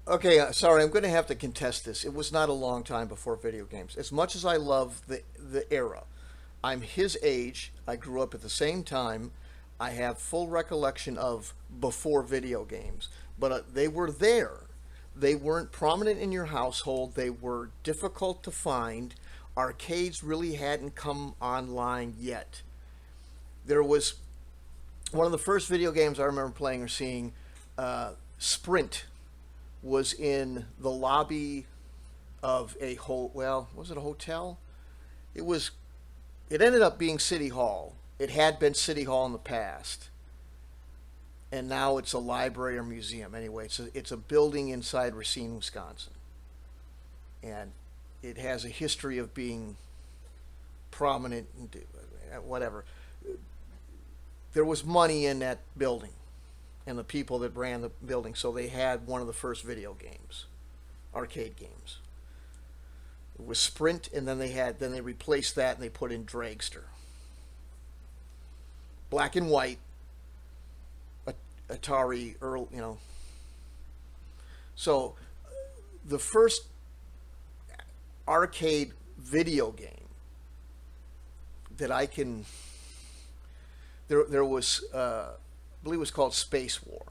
Okay, sorry, I'm going to have to contest this. It was not a long time before video games. As much as I love the era, I'm his age. I grew up at the same time. I have full recollection of before video games, but they were there. They weren't prominent in your household. They were difficult to find. Arcades really hadn't come online yet. There was one of the first video games I remember playing or seeing. Sprint was in the lobby of a well, was it a hotel? It was. It ended up being City Hall. It had been City Hall in the past, and now it's a library or museum. Anyway, it's a building inside Racine, Wisconsin, and it has a history of being prominent. Whatever. There was money in that building, and the people that ran the building, so they had one of the first video games, arcade games. It was Sprint, and then they replaced that and they put in Dragster. Black and white, Atari, Earl, So the first arcade video game that I can there was I believe it was called Space War,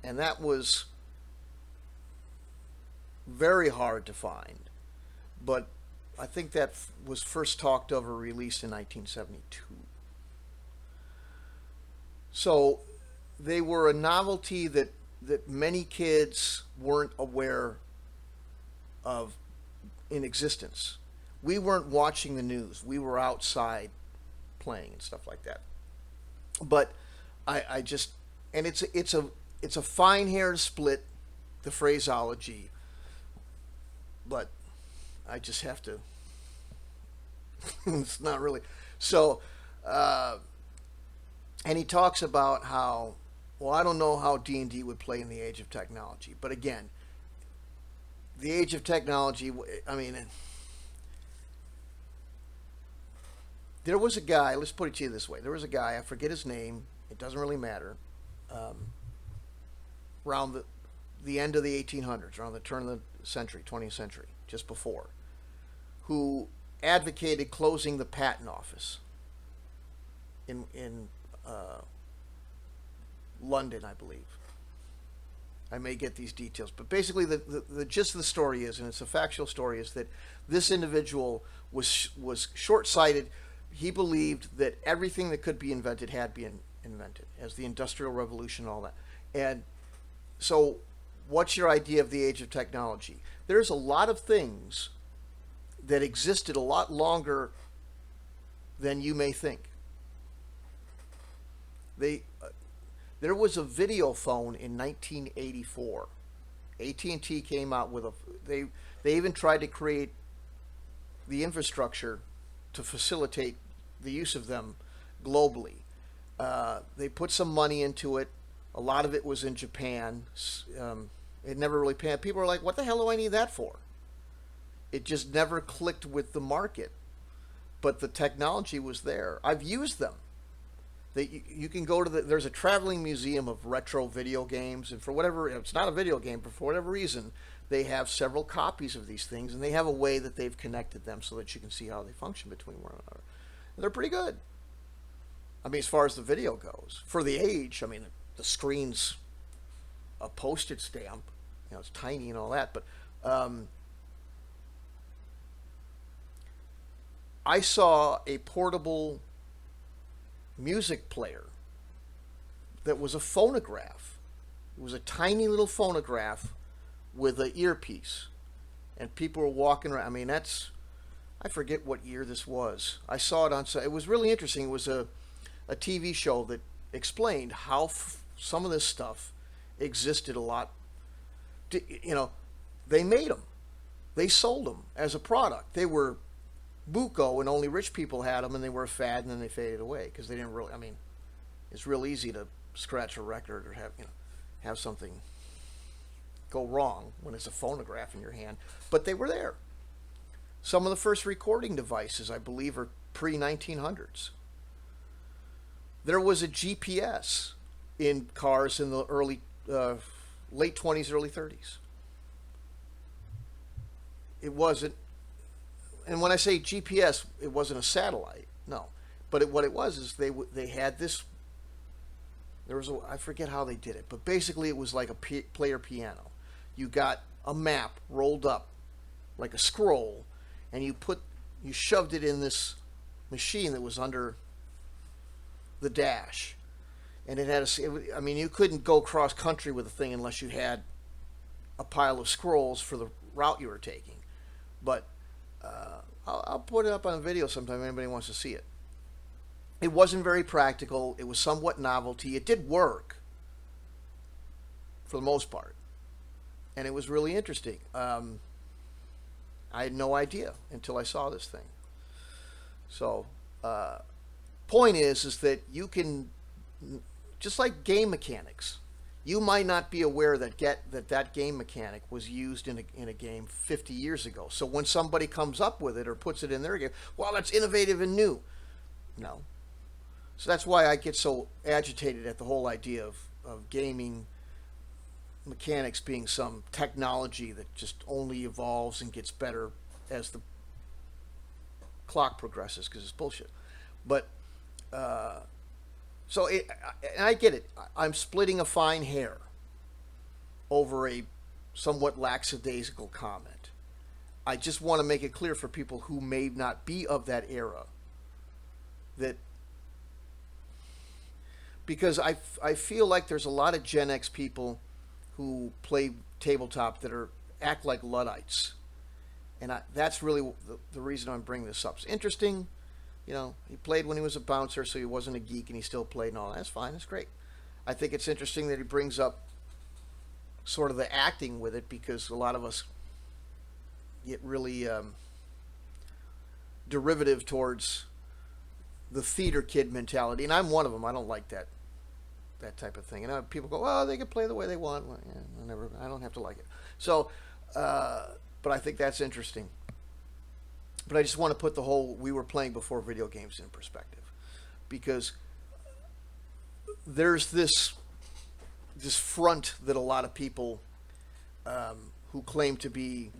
and that was very hard to find, but I think that was first talked of or released in 1972. So they were a novelty that many kids weren't aware of in existence. We weren't watching the news. We were outside playing and stuff like that. But I just and it's a fine hair to split the phraseology, but I just have to. It's not really so. And he talks about how, well, I don't know how D&D would play in the age of technology, but again, the age of technology. I mean, there was a guy. Let's put it to you this way: there was a guy. I forget his name. It doesn't really matter. Um, around the end of the 1800s, around the turn of the century, 20th century, just before, who advocated closing the patent office in London, I believe. I may get these details, but basically the gist of the story is, and it's a factual story, is that this individual was short-sighted. He believed that everything that could be invented had been invented, as the Industrial Revolution, and all that. And so, what's your idea of the age of technology? There's a lot of things that existed a lot longer than you may think. They There was a video phone in 1984. AT&T came out with a they even tried to create the infrastructure to facilitate the use of them globally. They put some money into it. A lot of it was in Japan. It never really panned. People are like, "What the hell do I need that for?" It just never clicked with the market. But the technology was there. I've used them. You can go to there's a traveling museum of retro video games, and for whatever, it's not a video game, but for whatever reason, they have several copies of these things, and they have a way that they've connected them so that you can see how they function between one another. And they're pretty good. I mean, as far as the video goes, for the age, I mean, the screen's a postage stamp. It's tiny and all that, but I saw a portable music player that was a phonograph. It was a tiny little phonograph with an earpiece, and people were walking around. I mean, I forget what year this was. I saw it on. It was really interesting. It was a TV show that explained how some of this stuff existed a lot. They made them. They sold them as a product. They were buco, and only rich people had them, and they were a fad, and then they faded away because they didn't really. I mean, it's real easy to scratch a record or have something go wrong when it's a phonograph in your hand. But they were there. Some of the first recording devices, I believe, are pre 1900s. There was a GPS in cars in the early late 20s, early 30s. It wasn't, and when I say GPS, it wasn't a satellite, no. But what it was is they had this. There was I forget how they did it, but basically it was like a player piano. You got a map rolled up like a scroll, and you shoved it in this machine that was under the dash, and it had I mean, you couldn't go cross country with the thing unless you had a pile of scrolls for the route you were taking. But I'll put it up on a video sometime if anybody wants to see it. It wasn't very practical. It was somewhat novelty. It did work for the most part, and it was really interesting. I had no idea until I saw this thing. So, point is that you can, just like game mechanics, you might not be aware that that game mechanic was used in a game 50 years ago. So when somebody comes up with it or puts it in their game, well, that's innovative and new. No. So that's why I get so agitated at the whole idea of gaming mechanics being some technology that just only evolves and gets better as the clock progresses, because it's bullshit. But so and I get it. I'm splitting a fine hair over a somewhat lackadaisical comment. I just want to make it clear for people who may not be of that era that, because I feel like there's a lot of Gen X people who play tabletop that act like Luddites, and that's really the reason I'm bringing this up. It's interesting, you know. He played when he was a bouncer, so he wasn't a geek, and he still played and all. That's fine. That's great. I think it's interesting that he brings up sort of the acting with it, because a lot of us get really derivative towards the theater kid mentality, and I'm one of them. I don't like that type of thing. And people go, "Oh, they can play the way they want." Well, yeah, I don't have to like it. So, but I think that's interesting. But I just want to put the whole we were playing before video games in perspective, because there's this front that a lot of people who claim to be,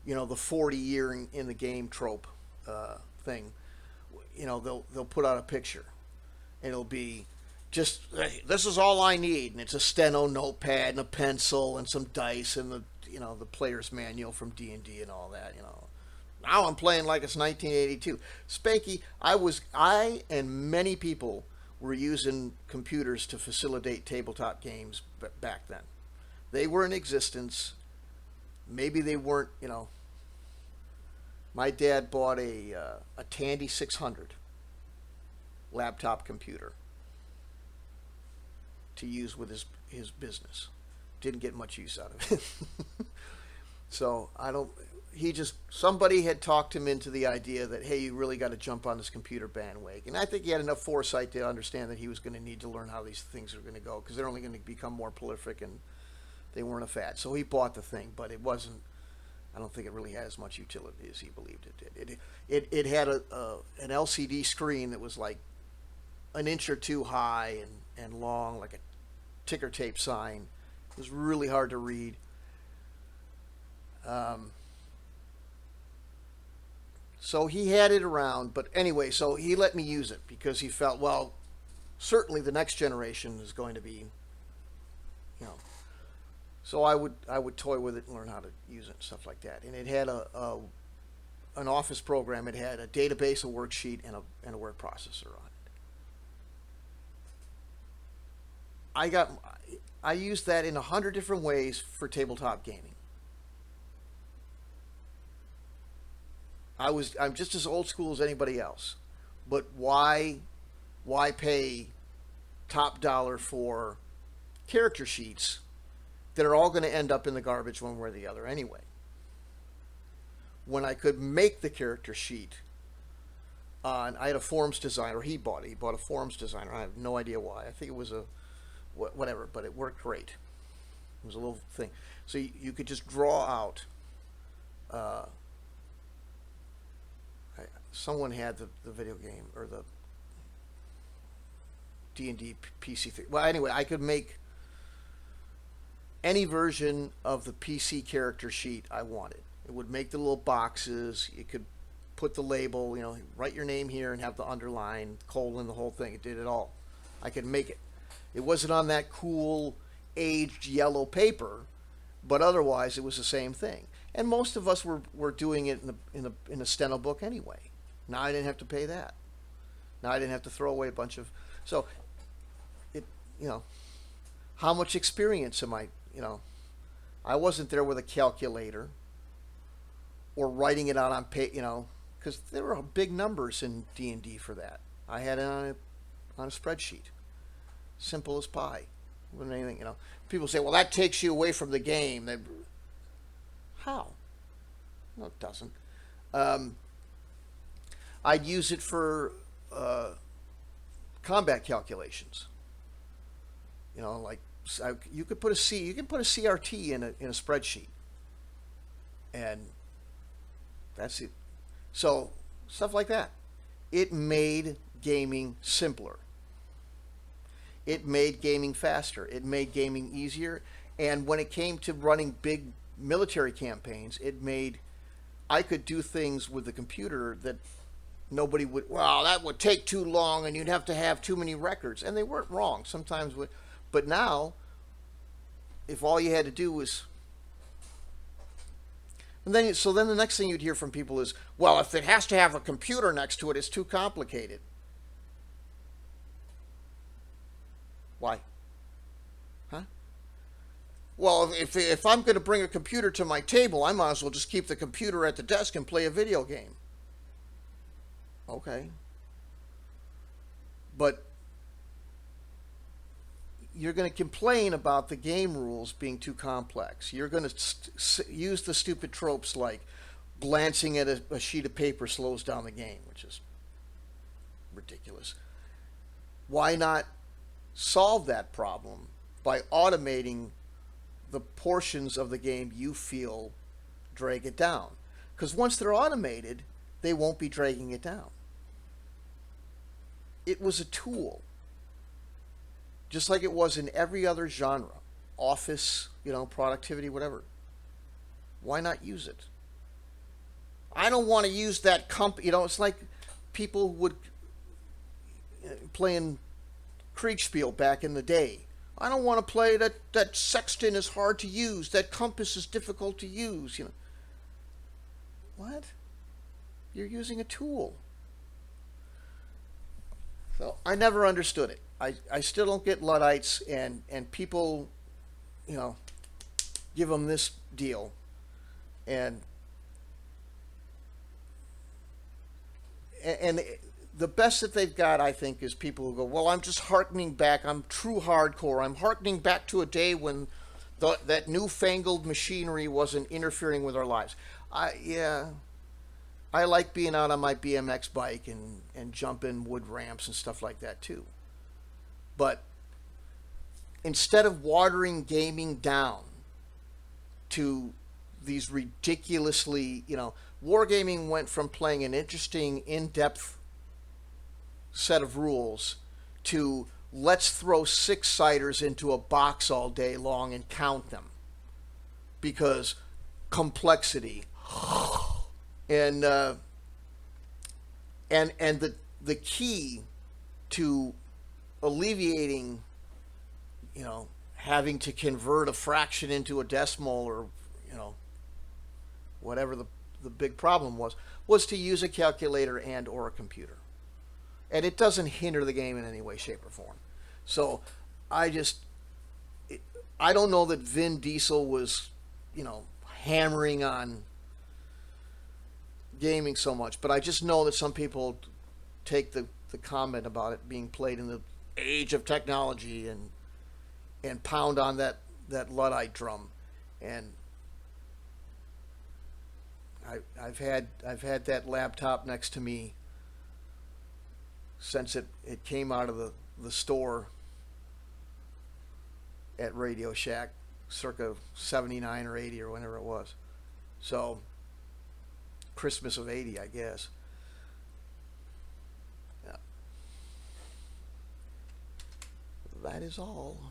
you know, the 40-year in the game trope thing, you know, they'll put out a picture, and it'll be just, hey, this is all I need, and it's a steno notepad and a pencil and some dice and the player's manual from D&D and all that, you know. Now I'm playing like it's 1982. Spanky, I and many people were using computers to facilitate tabletop games back then. They were in existence. Maybe they weren't, you know. My dad bought a Tandy 600 laptop computer to use with his business. Didn't get much use out of it. So somebody had talked him into the idea that, hey, you really got to jump on this computer bandwagon. And I think he had enough foresight to understand that he was going to need to learn how these things are going to go, because they're only going to become more prolific, and they weren't a fad. So he bought the thing, but it wasn't, I don't think it really had as much utility as he believed it did. It had an LCD screen that was like an inch or two high and long, like a ticker tape sign. It was really hard to read. So he had it around, but anyway, so he let me use it because he felt, well, certainly the next generation is going to be, you know. So I would toy with it and learn how to use it and stuff like that. And it had an Office program. It had a database, a worksheet, and a word processor on it. I used that in 100 different ways for tabletop gaming. I'm just as old school as anybody else, but why pay top dollar for character sheets that are all going to end up in the garbage one way or the other anyway, when I could make the character sheet on, I had a forms designer, he bought a forms designer. I have no idea why. I think it was whatever, but it worked great. It was a little thing. So you could just draw out, someone had the video game, or the D&D PC thing. Well, anyway, I could make any version of the PC character sheet I wanted. It would make the little boxes. You could put the label, write your name here and have the underline, colon, the whole thing. It did it all. I could make it. It wasn't on that cool aged yellow paper, but otherwise it was the same thing. And most of us were doing it in a steno book anyway. Now I didn't have to pay that. Now I didn't have to throw away a bunch of. So, how much experience am I? I wasn't there with a calculator or writing it out on paper. Because there were big numbers in D&D for that. I had it on a spreadsheet, simple as pie. Wasn't anything. People say, "Well, that takes you away from the game." How? No, it doesn't. I'd use it for combat calculations. Like you can put a CRT in a spreadsheet, and that's it. So stuff like that. It made gaming simpler. It made gaming faster. It made gaming easier. And when it came to running big military campaigns, I could do things with the computer that nobody would. Well, that would take too long, and you'd have to have too many records. And they weren't wrong. Sometimes, but now, if all you had to do was, and then the next thing you'd hear from people is, well, if it has to have a computer next to it, it's too complicated. Why? Huh? Well, if I'm going to bring a computer to my table, I might as well just keep the computer at the desk and play a video game. Okay. But you're going to complain about the game rules being too complex. You're going to use the stupid tropes like glancing at a sheet of paper slows down the game, which is ridiculous. Why not solve that problem by automating the portions of the game you feel drag it down? Because once they're automated, they won't be dragging it down. It was a tool, just like it was in every other genre, office, productivity, whatever. Why not use it? I don't want to use that it's like people would playing Kriegspiel back in the day. I don't want to play that sextant is hard to use, that compass is difficult to use. What? You're using a tool. So I never understood it. I still don't get Luddites and people, give them this deal. And the best that they've got, I think, is people who go, well, I'm just hearkening back. I'm true hardcore. I'm hearkening back to a day when that newfangled machinery wasn't interfering with our lives. I like being out on my BMX bike and jumping wood ramps and stuff like that too. But instead of watering gaming down to these ridiculously, wargaming went from playing an interesting, in-depth set of rules to let's throw six-siders into a box all day long and count them. Because complexity. And the key to alleviating, having to convert a fraction into a decimal or, whatever the big problem was to use a calculator and or a computer. And it doesn't hinder the game in any way, shape, or form. So I don't know that Vin Diesel was, hammering on gaming so much, but I just know that some people take the comment about it being played in the age of technology and pound on that Luddite drum. And I've had that laptop next to me since it came out of the store at Radio Shack circa 79 or 80 or whenever it was. So Christmas of 80, I guess. Yeah. That is all.